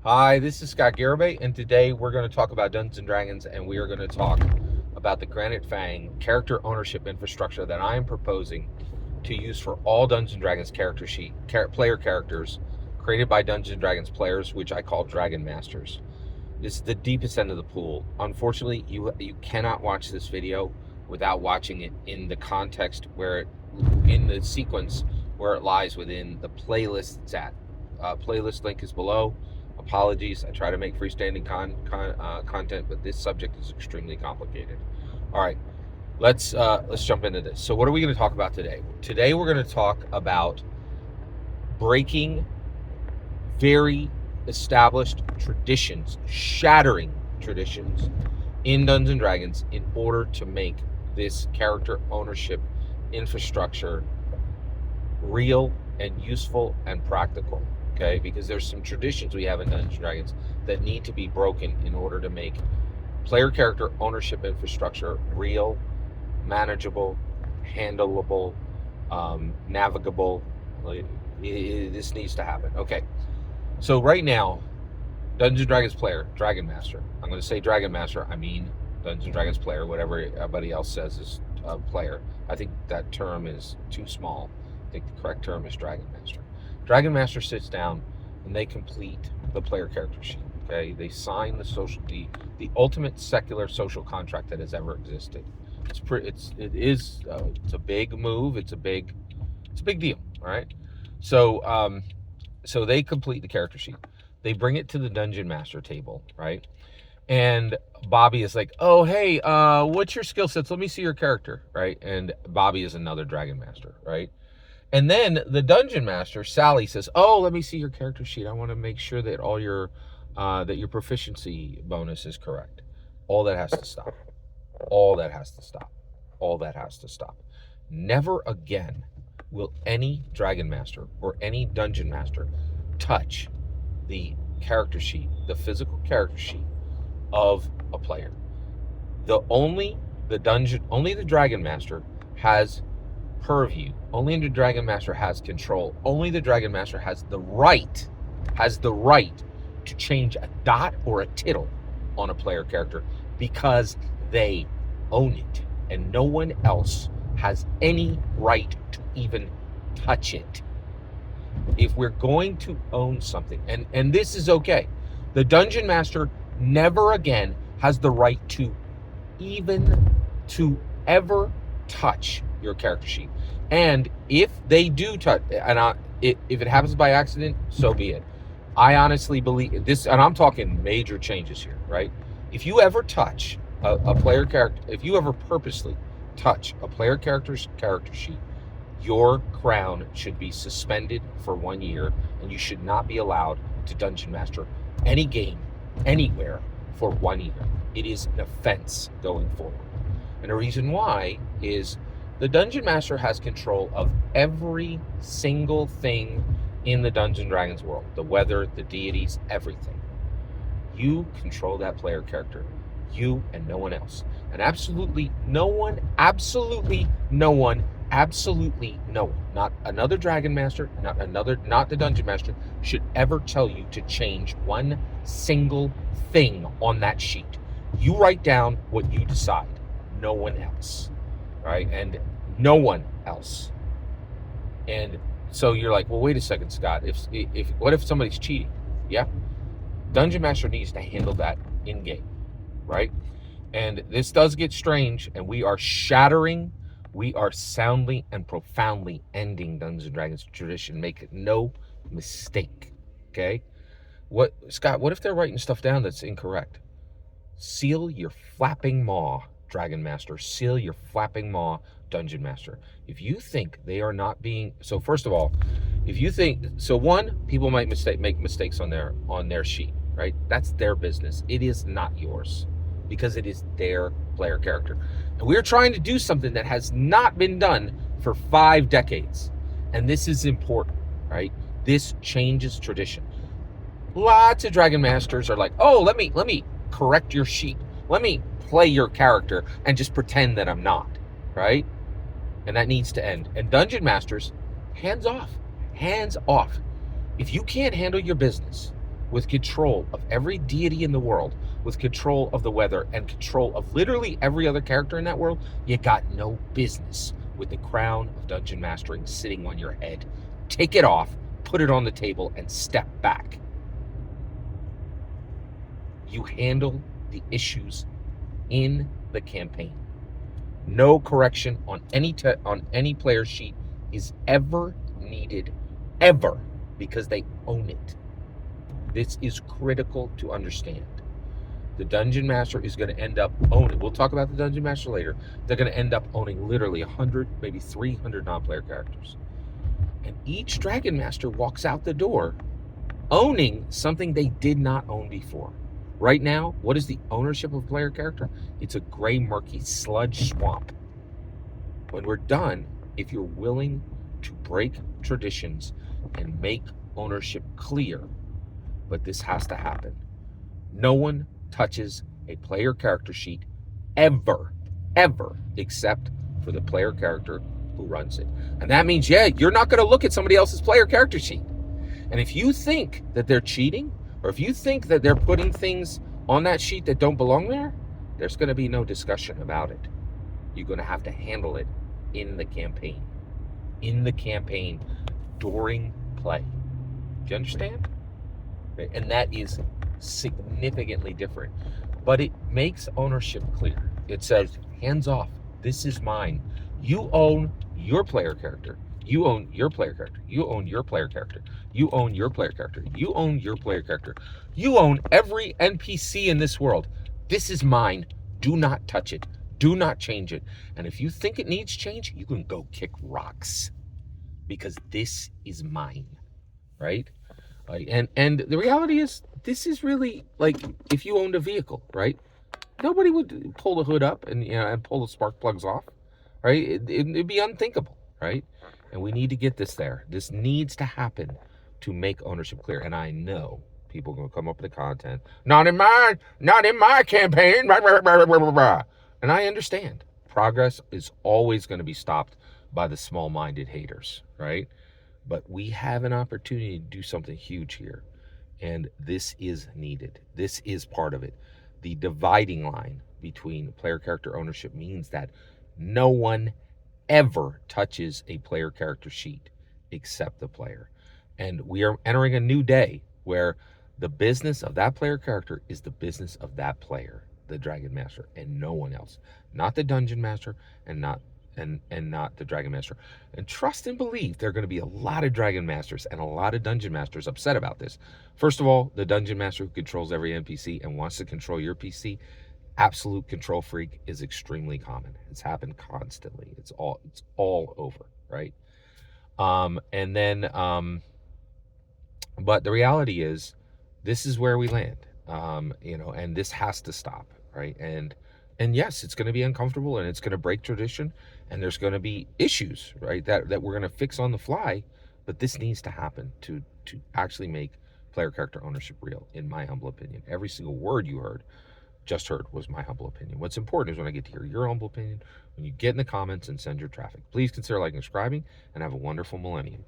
Hi, this is Scott Garibay, and today we're going to talk about Dungeons & Dragons, and we are going to talk about the Granite Fang character ownership infrastructure that I am proposing to use for all Dungeons & Dragons character sheet, player characters created by Dungeons & Dragons players, which I call Dragon Masters. This is the deepest end of the pool. Unfortunately, you cannot watch this video without watching it in the context in the sequence where it lies within the playlist it's at. Playlist link is below. Apologies, I try to make freestanding content, but this subject is extremely complicated. All right, let's jump into this. So what are we going to talk about today? Today we're going to talk about breaking very established traditions, shattering traditions in Dungeons & Dragons in order to make this character ownership infrastructure real and useful and practical. Okay, because there's some traditions we have in Dungeons & Dragons that need to be broken in order to make player character ownership infrastructure real, manageable, handleable, navigable. This needs to happen. Okay, so right now, Dungeons & Dragons player, Dragon Master. I'm going to say Dragon Master. I mean Dungeons & Dragons player. Whatever everybody else says is player. I think that term is too small. I think the correct term is Dragon Master. Dragon Master sits down and they complete the player character sheet. Okay, they sign the ultimate secular social contract that has ever existed. It's a big move. It's a big deal. All right. So so they complete the character sheet. They bring it to the Dungeon Master table, right? And Bobby is like, "Oh, hey, what's your skill sets? Let me see your character," right? And Bobby is another Dragon Master, right? And then the Dungeon Master, Sally, says, "Oh, let me see your character sheet. I want to make sure that all your proficiency bonus is correct." All that has to stop. All that has to stop. All that has to stop. Never again will any Dragon Master or any Dungeon Master touch the character sheet, the physical character sheet of a player. Only the Dragon Master has purview. Only the Dragon Master has control. Only the Dragon Master has the right to change a dot or a tittle on a player character because they own it, and no one else has any right to even touch it. If we're going to own something, and this is okay, the Dungeon Master never again has the right to ever touch your character sheet. And if they do touch, if it happens by accident, so be it. I honestly believe this, and I'm talking major changes here, right? If you ever touch a player character, if you ever purposely touch a player character's character sheet, your crown should be suspended for 1 year, and you should not be allowed to Dungeon Master any game, anywhere, for 1 year. It is an offense going forward. And the reason why is the Dungeon Master has control of every single thing in the Dungeons & Dragons world. The weather, the deities, everything. You control that player character. You and no one else. And absolutely no one, not another Dragon Master, not the Dungeon Master, should ever tell you to change one single thing on that sheet. You write down what you decide. No one else. Right? And no one else. And so you're like, well, wait a second, Scott. What if somebody's cheating? Yeah. Dungeon Master needs to handle that in game, right? And this does get strange, and we are soundly and profoundly ending Dungeons & Dragons tradition. Make no mistake. Okay? Scott, what if they're writing stuff down that's incorrect? Seal your flapping maw, Dragon Master. Seal your flapping maw, Dungeon Master. If you think they are not being, so first of all, people might make mistakes on their sheet, right? That's their business. It is not yours, because it is their player character. And we're trying to do something that has not been done for 5 decades. And this is important, right? This changes tradition. Lots of Dragon Masters are like, "Oh, let me correct your sheet. Let me play your character and just pretend that I'm not," right? And that needs to end. And Dungeon Masters, hands off. If you can't handle your business with control of every deity in the world, with control of the weather, and control of literally every other character in that world, you got no business with the crown of dungeon mastering sitting on your head. Take it off, put it on the table, and step back. You handle the issues in the campaign. No correction on any player sheet is ever needed, ever, because they own it. This is critical to understand. The Dungeon Master is going to end up owning, we'll talk about the Dungeon Master later, they're going to end up owning literally 100, maybe 300 non-player characters. And each Dragon Master walks out the door owning something they did not own before. Right now, what is the ownership of a player character? It's a gray, murky sludge swamp. When we're done, if you're willing to break traditions and make ownership clear, but this has to happen. No one touches a player character sheet ever, except for the player character who runs it. And that means, yeah, you're not going to look at somebody else's player character sheet. And if you think that they're cheating, or if you think that they're putting things on that sheet that don't belong there, there's going to be no discussion about it. You're going to have to handle it in the campaign. In the campaign, during play. Do you understand? And that is significantly different. But it makes ownership clear. It says, hands off. This is mine. You own your player character. You own your player character. You own your player character. You own your player character. You own your player character. You own every NPC in this world. This is mine. Do not touch it. Do not change it. And if you think it needs change, you can go kick rocks. Because this is mine. Right? And the reality is, this is really like if you owned a vehicle, right? Nobody would pull the hood up and pull the spark plugs off, right? It'd be unthinkable, right? And we need to get this there. This needs to happen to make ownership clear. And I know people are going to come up with the content. Not in my campaign. And I understand. Progress is always going to be stopped by the small-minded haters, right? But we have an opportunity to do something huge here. And this is needed. This is part of it. The dividing line between player character ownership means that no one ever touches a player character sheet except the player. And we are entering a new day where the business of that player character is the business of that player, the Dragon Master, and no one else. Not the Dungeon Master and not the Dragon Master. And trust and believe there are going to be a lot of Dragon Masters and a lot of Dungeon Masters upset about this. First of all, the Dungeon Master who controls every NPC and wants to control your PC, absolute control freak, is extremely common. It's happened constantly. It's all over, right? But the reality is, this is where we land, and this has to stop, right? And yes, it's going to be uncomfortable and it's going to break tradition and there's going to be issues, right, that we're going to fix on the fly, but this needs to happen to actually make player character ownership real, in my humble opinion. Every single word you just heard was my humble opinion. What's important is when I get to hear your humble opinion, when you get in the comments and send your traffic. Please consider liking and subscribing, and have a wonderful millennium.